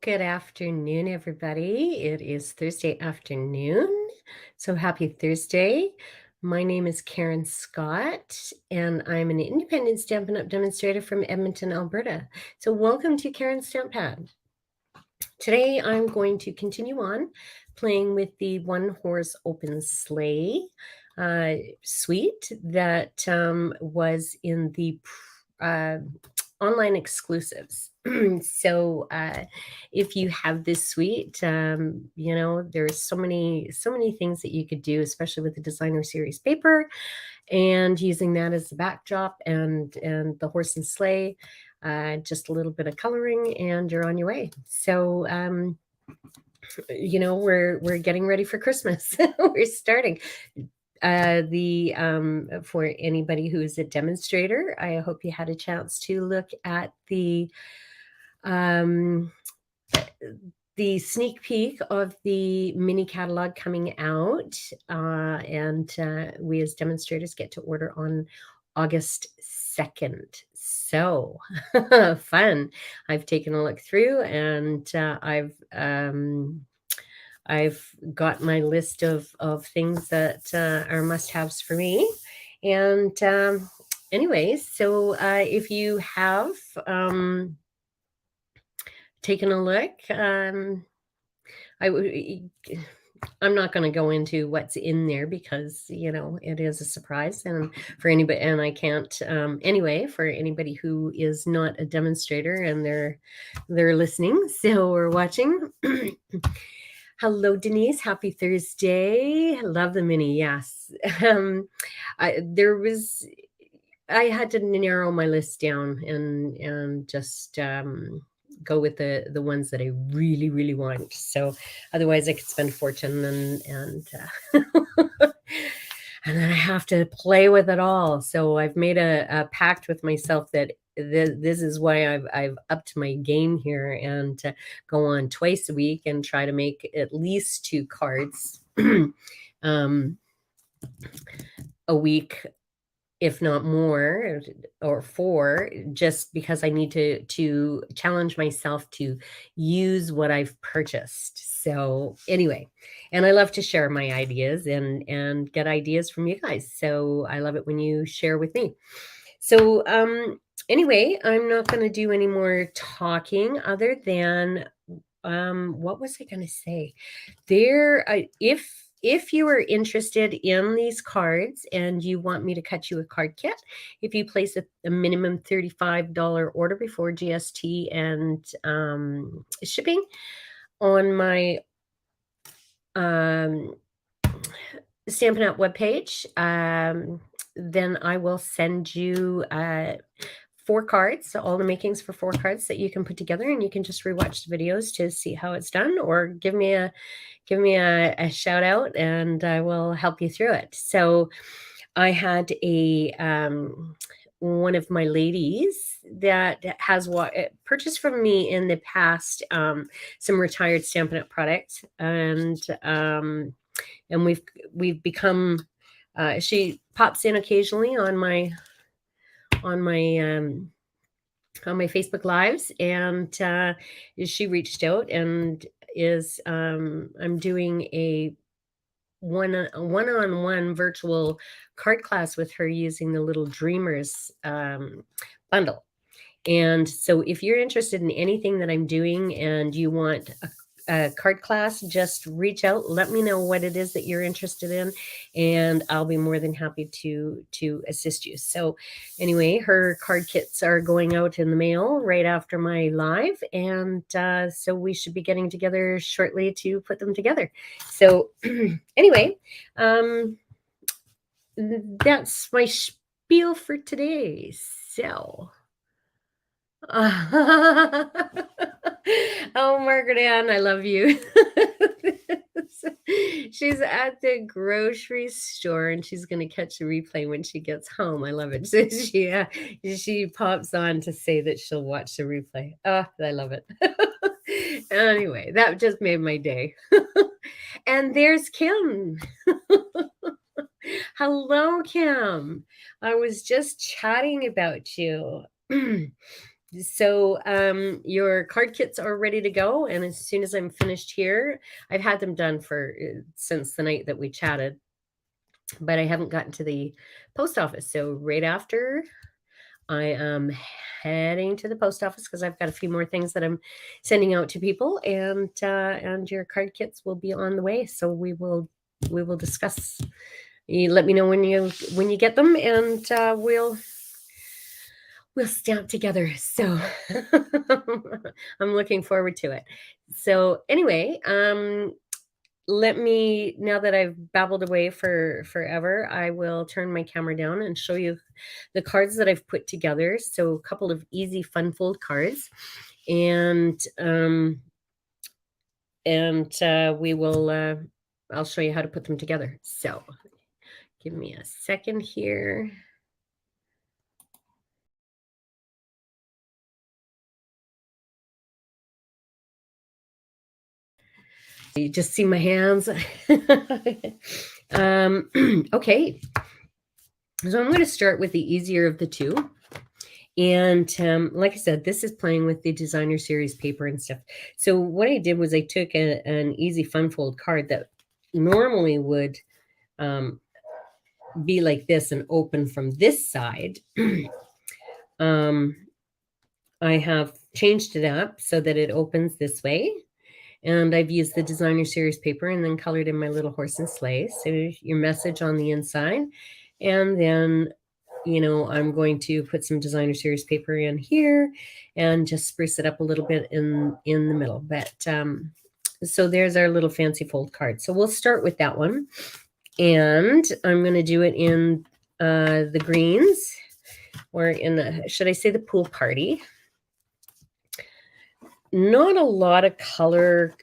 Good afternoon, everybody. It is Thursday afternoon. So happy Thursday. My name is Karen Scott, and I'm an independent Stampin' Up! Demonstrator from Edmonton, Alberta. So welcome to Karen's Stamp Pad. Today I'm going to continue on playing with the One Horse Open Sleigh suite that was in the online exclusives. So if you have this suite, there's so many things that you could do, especially with the designer series paper and using that as the backdrop and the horse and sleigh. Just a little bit of coloring and you're on your way. So we're getting ready for Christmas. We're starting for anybody who is a demonstrator. I hope you had a chance to look at the sneak peek of the mini catalog coming out, and we as demonstrators get to order on August 2nd. So fun. I've taken a look through and I've got my list of things that are must-haves for me. And anyways, so if you have taken a look, I'm not going to go into what's in there because it is a surprise, and for anybody, and I can't anyway, for anybody who is not a demonstrator and they're listening or watching. Hello, Denise. Happy Thursday. Love the mini. Yes. I had to narrow my list down and just go with the ones that I really, really want. So otherwise I could spend a fortune and and then I have to play with it all. So I've made a pact with myself that this is why I've upped my game here and go on twice a week and try to make at least 2 cards a week, if not more, or 4, just because I need to challenge myself to use what I've purchased. So anyway, and I love to share my ideas and get ideas from you guys. So I love it when you share with me. So anyway, I'm not going to do any more talking other than what was I going to say? If you are interested in these cards and you want me to cut you a card kit, if you place a minimum $35 order before GST and shipping on my Stampin' Up! Webpage, then I will send you 4 cards, so all the makings for 4 cards that you can put together, and you can just rewatch the videos to see how it's done, or give me a shout out and I will help you through it. So I had one of my ladies that has purchased from me in the past some retired Stampin' Up! Products, and we've become she pops in occasionally on my Facebook Lives, and she reached out and is I'm doing a one-on-one virtual card class with her using the Little Dreamers bundle. And so if you're interested in anything that I'm doing and you want a card class, just reach out, let me know what it is that you're interested in, and I'll be more than happy to assist you. So anyway, her card kits are going out in the mail right after my live, and so we should be getting together shortly to put them together. So anyway, that's my spiel for today. So oh, Margaret Ann, I love you. She's at the grocery store and she's going to catch a replay when she gets home. I love it. So she pops on to say that she'll watch the replay. Oh, I love it. Anyway, that just made my day. And there's Kim. Hello, Kim. I was just chatting about you. So your card kits are ready to go, and as soon as I'm finished here, I've had them done for since the night that we chatted, but I haven't gotten to the post office. So right after, I am heading to the post office because I've got a few more things that I'm sending out to people, and your card kits will be on the way. So we will discuss. You let me know when you get them, and we'll stamp together. So I'm looking forward to it. So anyway, let me, now that I've babbled away for forever, I will turn my camera down and show you the cards that I've put together. So a couple of easy fun fold cards, and we will I'll show you how to put them together. So give me a second here. You just see my hands. Okay. So I'm going to start with the easier of the two. And like I said, this is playing with the designer series paper and stuff. So what I did was I took an easy fun fold card that normally would be like this and open from this side. I have changed it up so that it opens this way. And I've used the designer series paper and then colored in my little horse and sleigh. So your message on the inside. And then, you know, I'm going to put some designer series paper in here and just spruce it up a little bit in the middle. But so there's our little fancy fold card. So we'll start with that one. And I'm going to do it in the greens, or in the, should I say, the pool party. Not a lot of color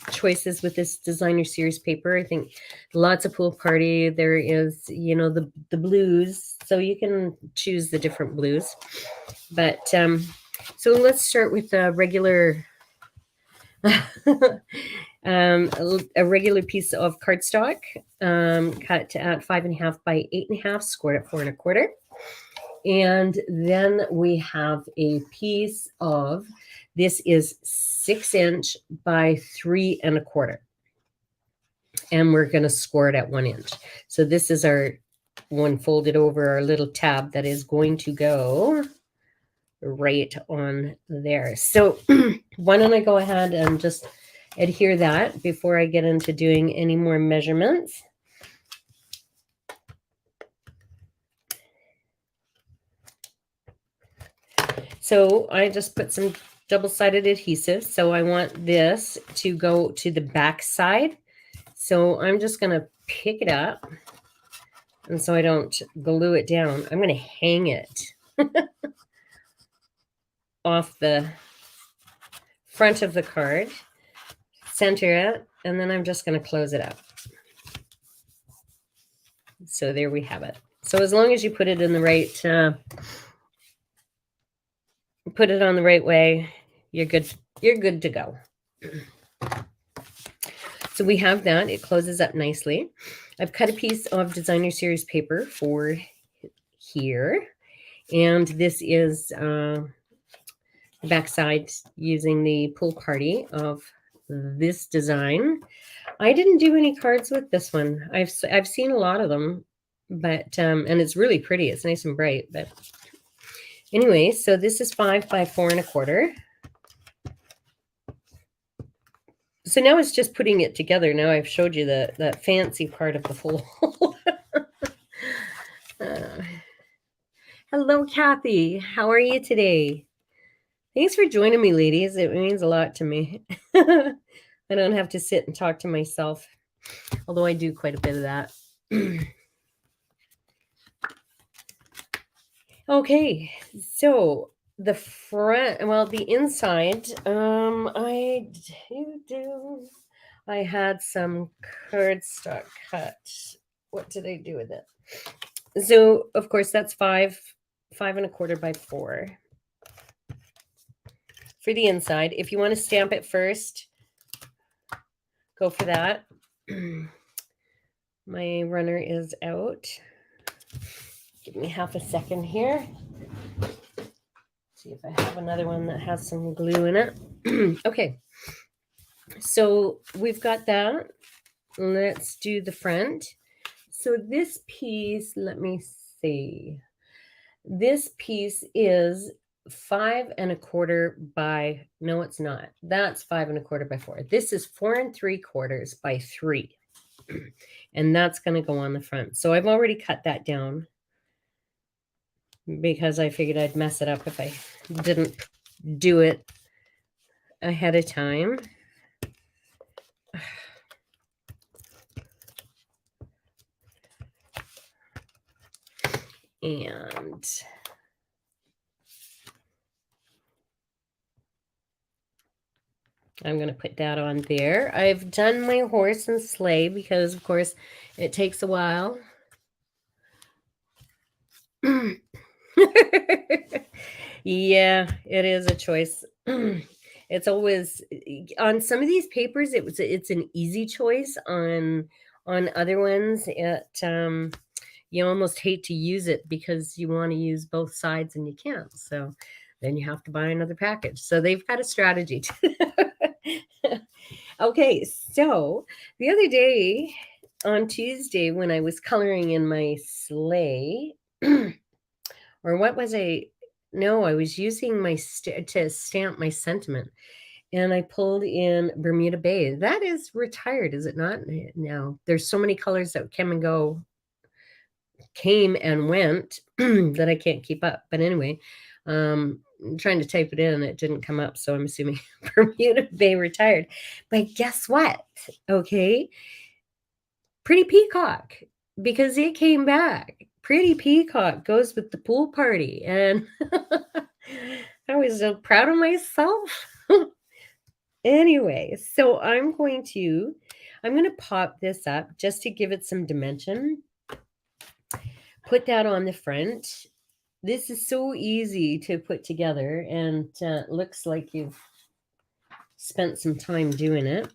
choices with this designer series paper. I think lots of pool party. There is, you know, the blues, so you can choose the different blues. But so let's start with a regular a regular piece of cardstock, cut at 5.5 by 8.5, scored at 4 1/4. And then we have a piece of, this is 6" by 3 1/4. And we're going to score it at 1 inch. So this is our one folded over, our little tab that is going to go right on there. So why don't I go ahead and just adhere that before I get into doing any more measurements. So I just put some double-sided adhesive. So I want this to go to the back side. So I'm just going to pick it up. And so I don't glue it down, I'm going to hang it off the front of the card, center it, and then I'm just going to close it up. So there we have it. So as long as you put it in the right, put it on the right way, you're good. You're good to go. So we have that. It closes up nicely. I've cut a piece of designer series paper for here, and this is backside using the pool party of this design. I didn't do any cards with this one. I've seen a lot of them, but and it's really pretty. It's nice and bright. But anyway, so this is 5 by 4 1/4. So now it's just putting it together. Now I've showed you that fancy part of the fold. Hello, Kathy. How are you today? Thanks for joining me, ladies. It means a lot to me. I don't have to sit and talk to myself, although I do quite a bit of that. Okay, so the front, well, the inside, I had some cardstock cut. What did I do with it? So, of course, that's 5 1/4 by 4 for the inside. If you want to stamp it first, go for that. My runner is out. Give me half a second here. See if I have another one that has some glue in it. Okay, so we've got that. Let's do the front. So this piece, let me see. This piece is 5 1/4 by, no, it's not. That's 5 1/4 by 4. This is 4 3/4 by 3. And that's going to go on the front. So I've already cut that down because I figured I'd mess it up if I didn't do it ahead of time. And I'm going to put that on there. I've done my horse and sleigh because, of course, it takes a while. Yeah, it is a choice. It's always on some of these papers. It's an easy choice. On other ones, you almost hate to use it because you want to use both sides and you can't. So then you have to buy another package. So they've got a strategy. Okay, so the other day on Tuesday when I was coloring in my sleigh, or what was I? No, I was using my to stamp my sentiment, and I pulled in Bermuda Bay. That is retired, is it not? Now there's so many colors that came and went that I can't keep up. But anyway, I'm trying to type it in, it didn't come up, so I'm assuming Bermuda Bay retired. But guess what? Okay, Pretty Peacock, because it came back. Pretty Peacock goes with the pool party, and I was so proud of myself. Anyway, so I'm going to pop this up just to give it some dimension. Put that on the front. This is so easy to put together, and looks like you've spent some time doing it.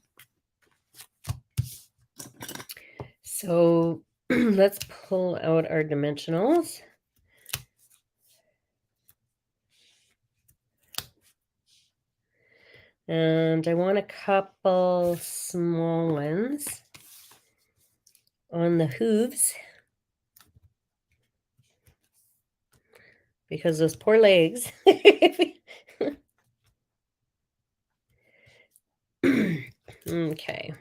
So let's pull out our dimensionals. And I want a couple small ones on the hooves, because those poor legs. Okay.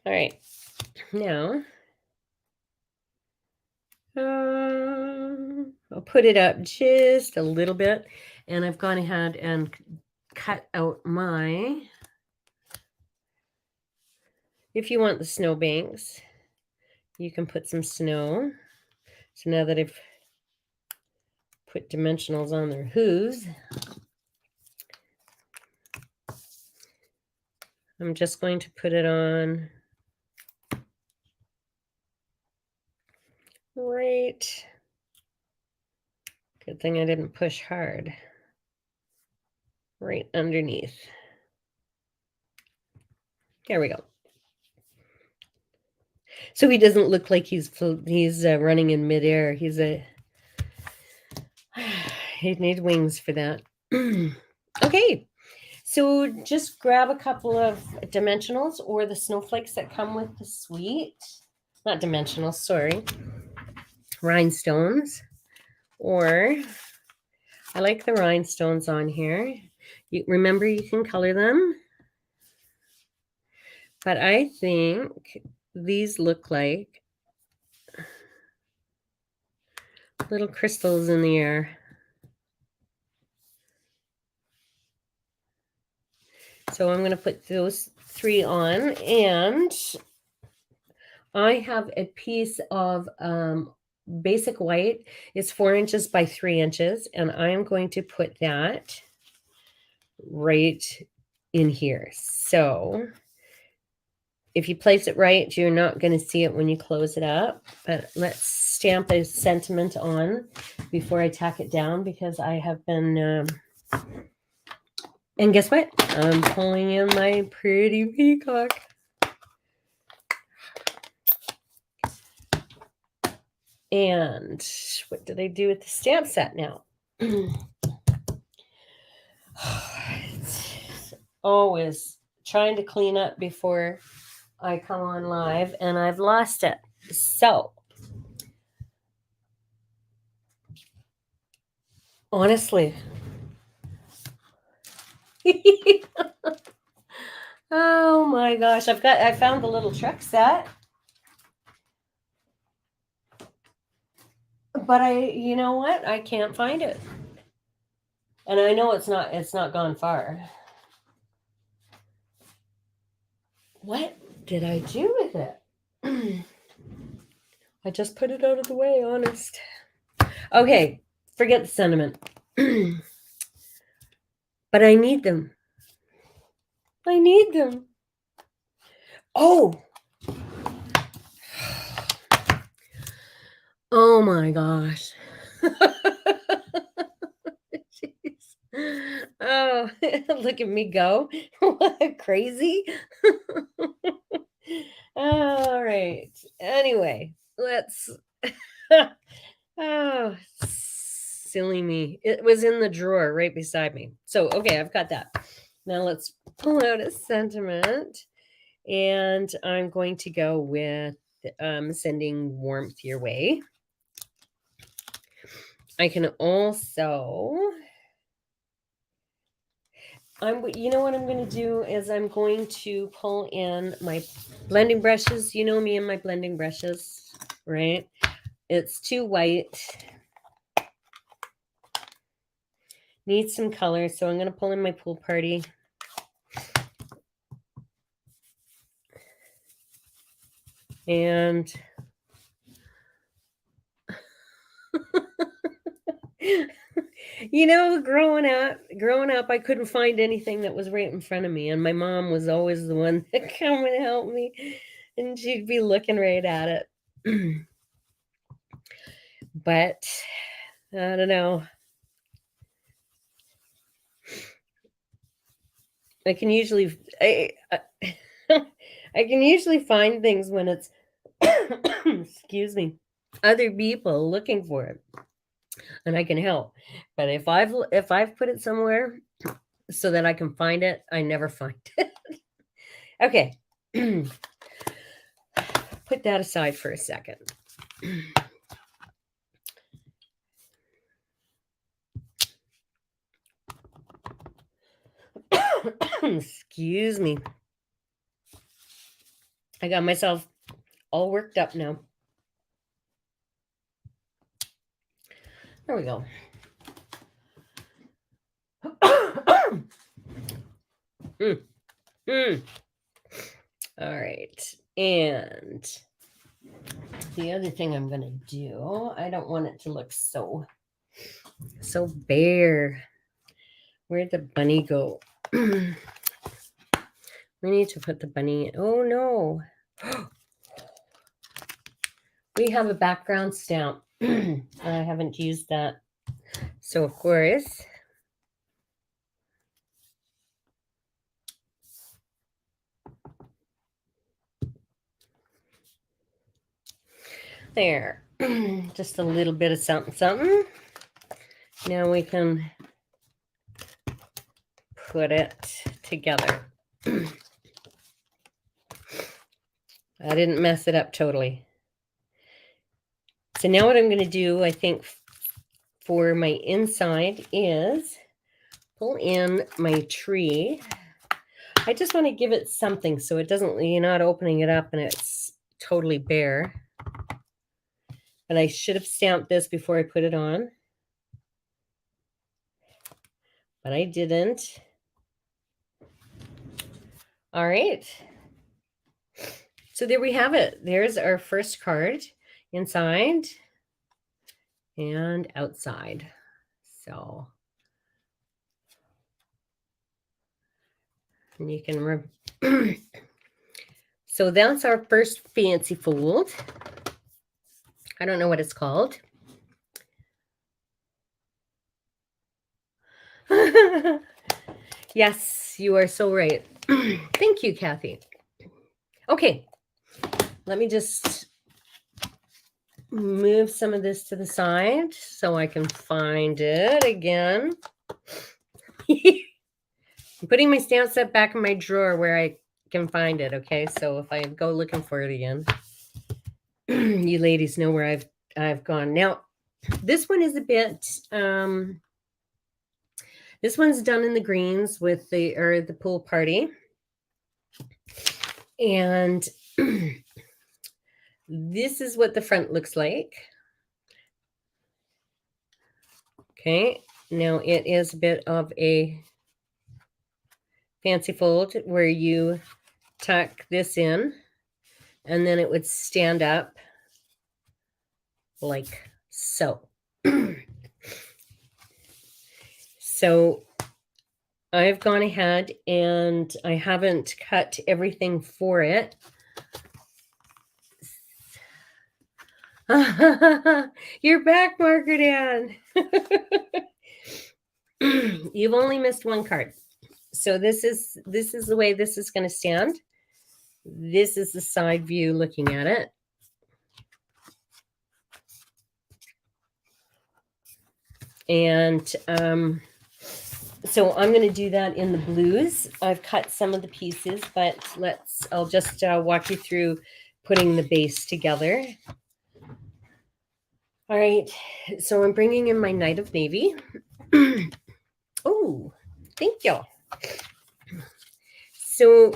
All right. Now, I'll put it up just a little bit, and I've gone ahead and cut out my, if you want the snow banks, you can put some snow. So now that I've put dimensionals on their hooves, I'm just going to put it on right. Good thing I didn't push hard. Right underneath. There we go. So he doesn't look like he's running in midair. He needs wings for that. Okay, so just grab a couple of dimensionals or the snowflakes that come with the suite. Not dimensionals, sorry. Rhinestones. Or I like the rhinestones on here. Remember, you can color them. But I think these look like little crystals in the air. So I'm going to put those 3 on, and I have a piece of basic white. It's 4 inches by 3 inches, and I am going to put that right in here. So if you place it right, you're not going to see it when you close it up. But let's stamp a sentiment on before I tack it down, because I have been... and guess what? I'm pulling in my Pretty Peacock. And what did I do with the stamp set now? It's always trying to clean up before I come on live, and I've lost it. So, honestly, oh my gosh, I found the little truck set. But you know what? I can't find it. And I know it's not gone far. What did I do with it? I just put it out of the way, honest. Okay, forget the sentiment. But I need them. I need them. Oh. Oh my gosh. Jeez. Oh, look at me go. Crazy. All right. Anyway, let's. Oh, silly me. It was in the drawer right beside me. So, okay, I've got that. Now let's pull out a sentiment. And I'm going to go with sending warmth your way. I can also, you know what I'm going to do is I'm going to pull in my blending brushes. You know me and my blending brushes, right? It's too white. Needs some color, so I'm going to pull in my Pool Party. And you know, growing up, I couldn't find anything that was right in front of me, and my mom was always the one that come and help me, and she'd be looking right at it. But I don't know. I can usually find things when it's excuse me, other people looking for it, and I can help. But if I've put it somewhere so that I can find it, I never find it. Okay. Put that aside for a second. Excuse me. I got myself all worked up now. There we go. All right. And the other thing I'm going to do, I don't want it to look so bare. Where'd the bunny go? We need to put the bunny. Oh, no. We have a background stamp. I haven't used that. So, of course, there. Just a little bit of something. Now we can put it together. I didn't mess it up totally. So now what I'm going to do, I think, for my inside is pull in my tree. I just want to give it something so it doesn't, you're not opening it up and it's totally bare. But I should have stamped this before I put it on. But I didn't. All right. So there we have it. There's our first card, inside and outside. So, and you can, so that's our first fancy fold. I don't know what it's called. Yes, you are so right. Thank you, Kathy. Okay, let me just move some of this to the side so I can find it again. I'm putting my stamp set back in my drawer where I can find it, okay? So if I go looking for it again, you ladies know where I've gone. Now, this one is a bit this one's done in the greens with the pool party. And this is what the front looks like. Okay, now it is a bit of a fancy fold where you tuck this in and then it would stand up like so. So I've gone ahead and I haven't cut everything for it. You're back, Margaret Ann. You've only missed one card. So this is the way this is going to stand. This is the side view looking at it. And so I'm going to do that in the blues. I've cut some of the pieces, but I'll just walk you through putting the base together. All right, so I'm bringing in my Night of Navy. Oh, thank you. So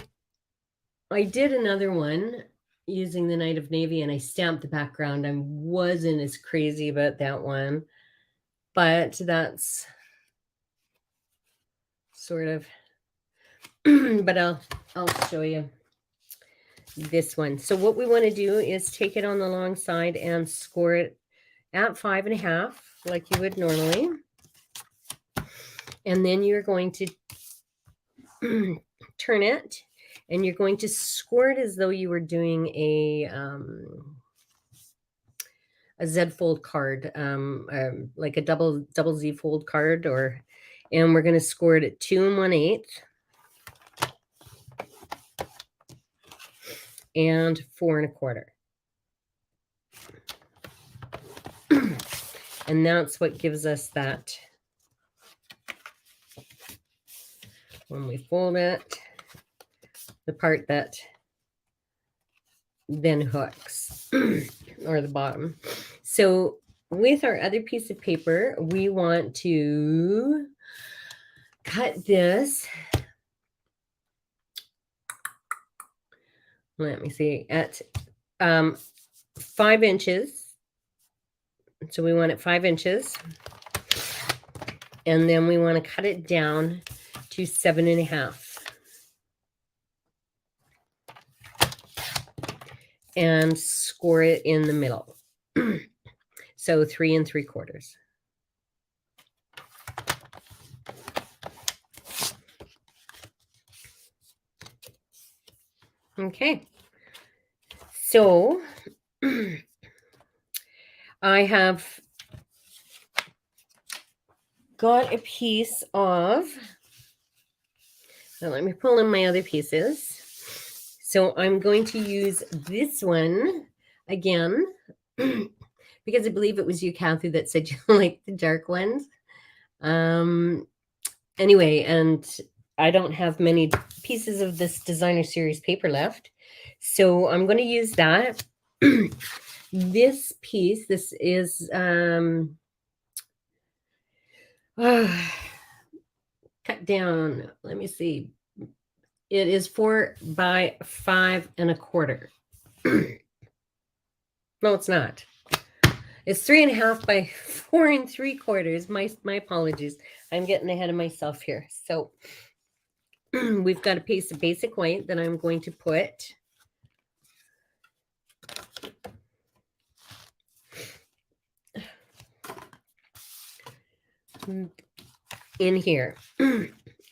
I did another one using the Night of Navy and I stamped the background. I wasn't as crazy about that one, but that's sort of, but I'll show you this one. So what we want to do is take it on the long side and score it at 5.5 like you would normally. And then you're going to turn it and you're going to score it as though you were doing a Z fold card, like a double Z fold card, and we're going to score it at 2 1/8 and 4 1/4. And that's what gives us that. When we fold it, the part that then hooks or the bottom. So with our other piece of paper, we want to cut this. Let me see, at 5 inches. So we want it 5 inches. And then we want to cut it down to 7.5. And score it in the middle. So 3 3/4. Okay. So I have got a piece of, now let me pull in my other pieces. So I'm going to use this one again, because I believe it was you, Kathy, that said you like the dark ones. Anyway, and I don't have many pieces of this designer series paper left. So I'm going to use that. This piece, this is cut down. Let me see. It is 4 by 5 1/4. No, it's not. It's 3.5 by 4 3/4. My apologies. I'm getting ahead of myself here. So we've got a piece of basic white that I'm going to put in here.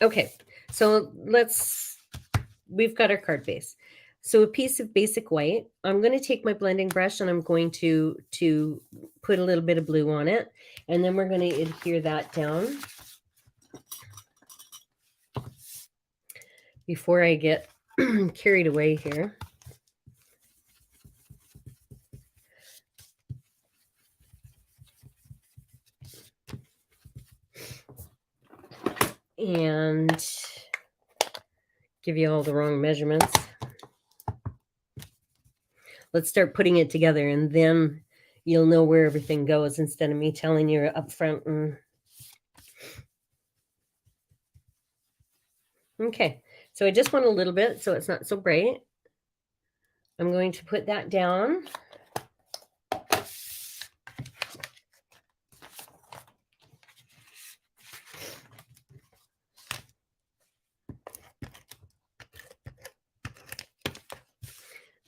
Okay, so we've got our card base. So a piece of basic white. I'm going to take my blending brush and I'm going to put a little bit of blue on it. And then we're going to adhere that down before I get carried away here. and give you all the wrong measurements. Let's start putting it together, and then you'll know where everything goes instead of me telling you up front. Okay, so I just want a little bit so it's not so bright. I'm going to put that down.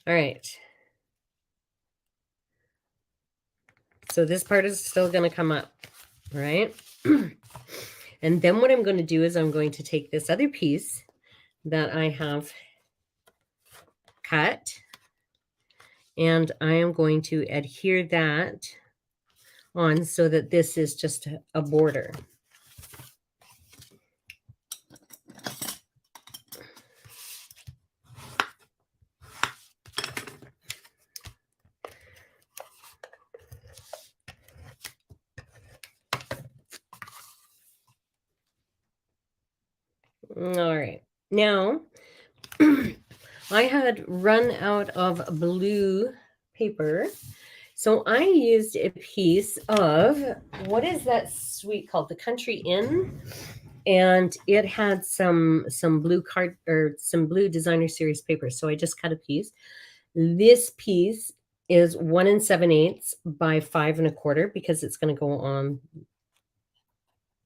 All right. So this part is still going to come up, right? And then what I'm going to do is I'm going to take this other piece that I have cut, and I am going to adhere that on so that this is just a border. All right. Now, I had run out of blue paper, so I used a piece of, what is that sweet called? The Country Inn. And it had some blue card or some blue designer series paper. So I just cut a piece. This piece is 1 7/8 by 5 1/4 because it's going to go on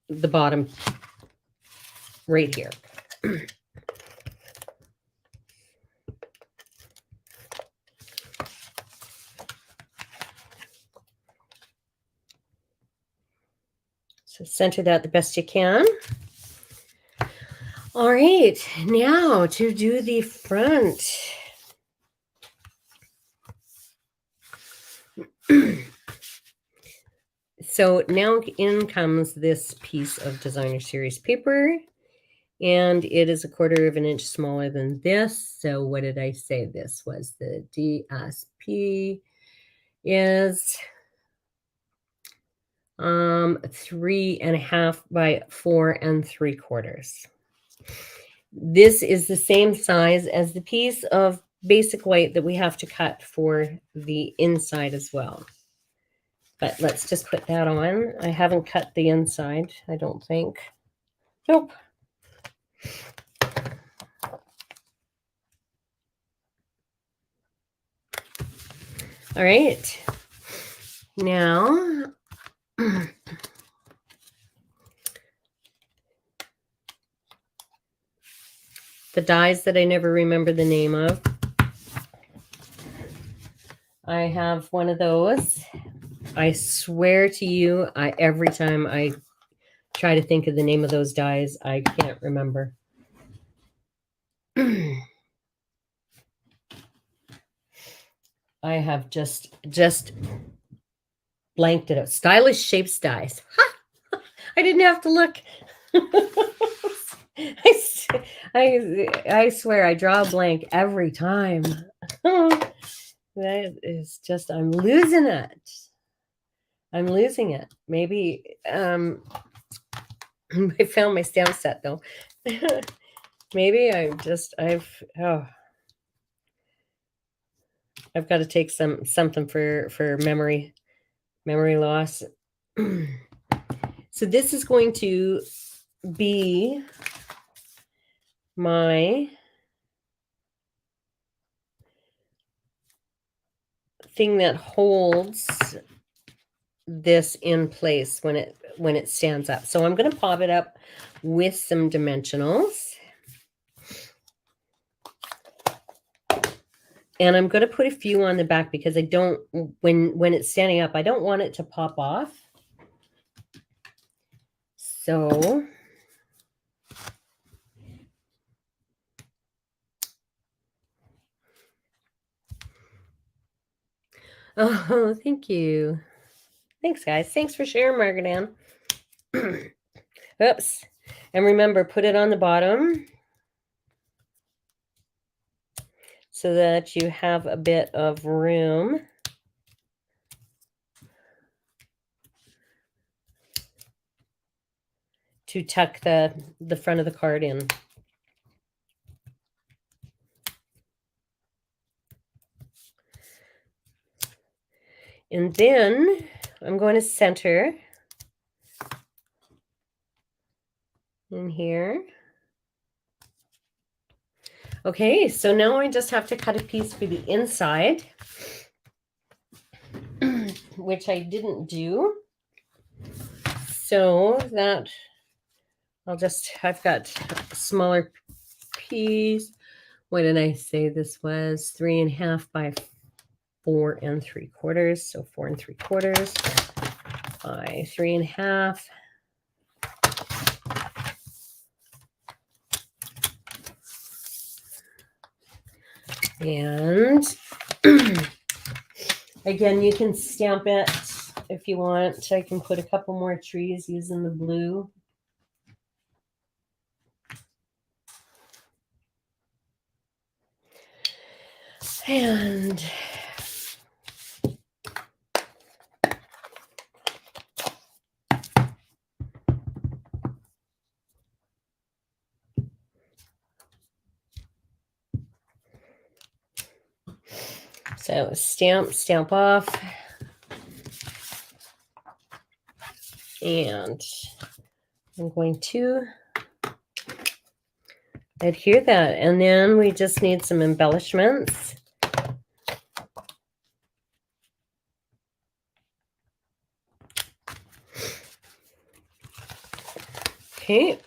the bottom right here. So center that the best you can. All right, now to do the front. So now in comes this piece of designer series paper, and it is 1/4 inch smaller than this. So what did I say this was? The DSP is 3.5 by 4 3/4. This is the same size as the piece of basic white that we have to cut for the inside as well. But let's just put that on. I haven't cut the inside, I don't think. Nope. All right. Now, the dies that I never remember the name of. I have one of those. I swear to you, every time I try to think of the name of those dies, I can't remember. I have just blanked it out. Stylish Shapes dies. Ha! I didn't have to look. I swear I draw a blank every time. That is just, I'm losing it. I'm losing it. Maybe I found my stamp set though. Maybe I've got to take something for memory loss. So this is going to be my thing that holds this in place when it stands up. So I'm going to pop it up with some dimensionals. And I'm going to put a few on the back because I don't, when it's standing up, I don't want it to pop off. So oh, thank you. Thanks, guys. Thanks for sharing, Margaret Ann. Oops. And remember, put it on the bottom so that you have a bit of room. to tuck the front of the card in. And then I'm going to center in here. Okay, so now I just have to cut a piece for the inside, which I didn't do. So that I've got a smaller piece. What did I say this was? 3.5 by 4 3/4. So 4 3/4 by 3.5. And again, you can stamp it if you want. I can put a couple more trees using the blue. And so stamp off. And I'm going to adhere that. And then we just need some embellishments. Okay.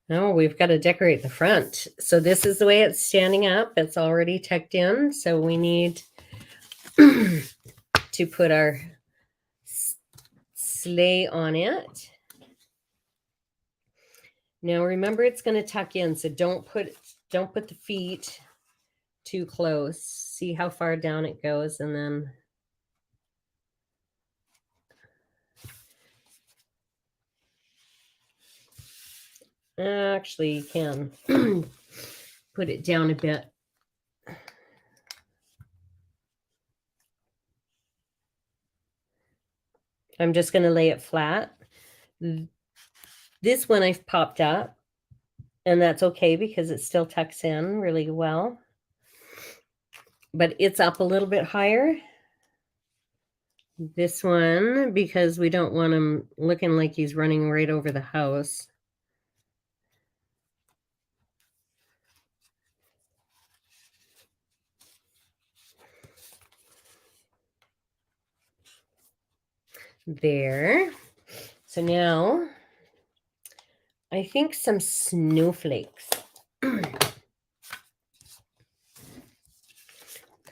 Now we've got to decorate the front. So this is the way it's standing up. It's already tucked in. So we need to put our sleigh on it. Now remember, it's going to tuck in. So don't put the feet too close. See how far down it goes, and then actually you can put it down a bit. I'm just going to lay it flat. This one I've popped up, and that's okay because it still tucks in really well. But it's up a little bit higher. This one, because we don't want him looking like he's running right over the house. There. So now I think some snowflakes. A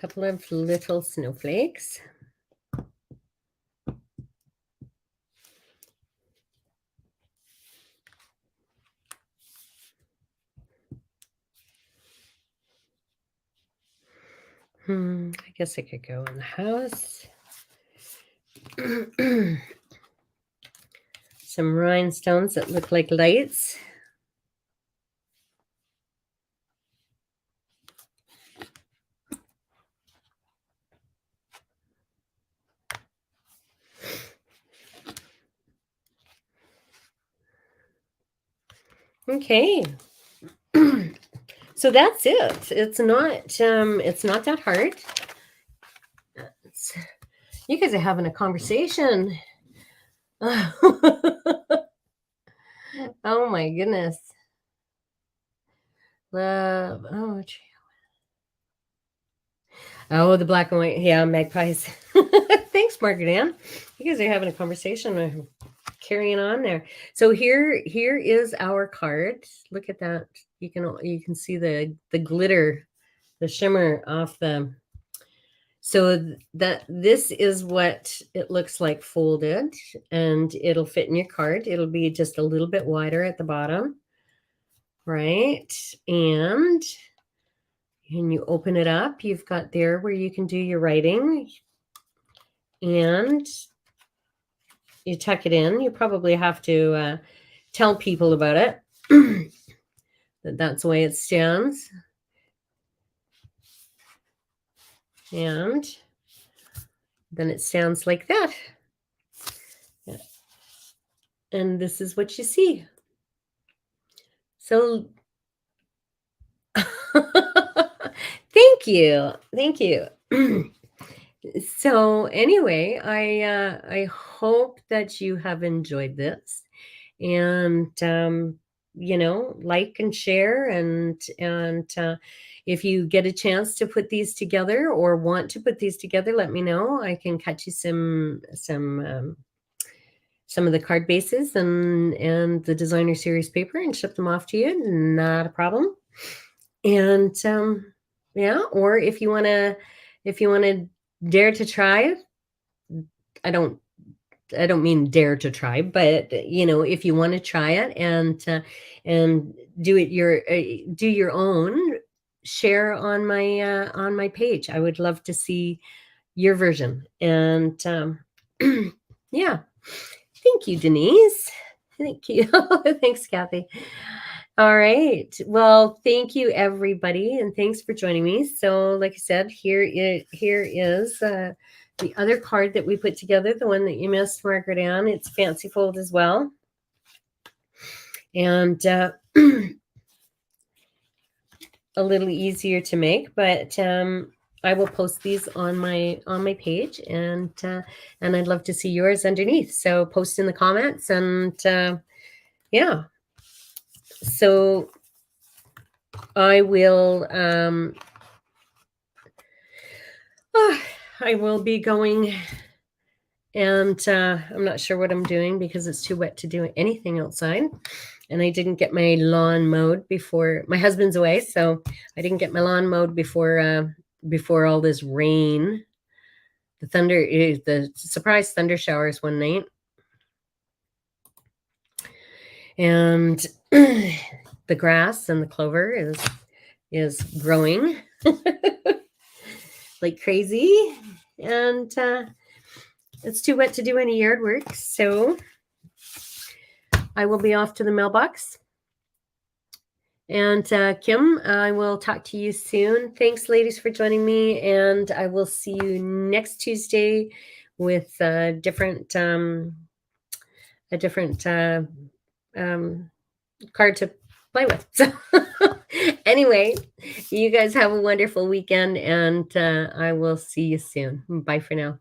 couple of little snowflakes. I guess I could go in the house. Some rhinestones that look like lights. Okay. So that's it. It's not that hard. You guys are having a conversation. Oh my goodness. Love. Oh, the black and white. Yeah, magpies. Thanks, Margaret Ann. You guys are having a conversation. Carrying on there. So here is our card. Look at that. You can see the glitter, the shimmer off the. So this is what it looks like folded, and it'll fit in your card. It'll be just a little bit wider at the bottom, right? And you open it up. You've got there where you can do your writing, and you tuck it in. You probably have to tell people about it. That's the way it stands. And then it stands like that. and this is what you see. So thank you. Thank you. So anyway, I hope that you have enjoyed this, and like and share, and if you get a chance to put these together or want to put these together, let me know. I can cut you some of the card bases and the designer series paper and ship them off to you. Not a problem. And yeah, or if you want to dare to try, I don't mean dare to try, but if you want to try it and do your own, share on my page. I would love to see your version. And yeah, thank you, Denise. Thank you. Thanks, Kathy. All right. Well, thank you, everybody, and thanks for joining me. So, like I said, here is the other card that we put together, the one that you missed, Margaret Ann. It's fancy fold as well, and a little easier to make, but I will post these on my page, and I'd love to see yours underneath. So post in the comments, and yeah. So I will I will be going, and I'm not sure what I'm doing because it's too wet to do anything outside. And I didn't get my lawn mowed before my husband's away, so I didn't get my lawn mowed before all this rain. The surprise thunder showers one night. And the grass and the clover is growing like crazy, and it's too wet to do any yard work, so I will be off to the mailbox. And Kim, I will talk to you soon. Thanks, ladies, for joining me, and I will see you next Tuesday with a different card to play with. So anyway, you guys have a wonderful weekend, and I will see you soon. Bye for now.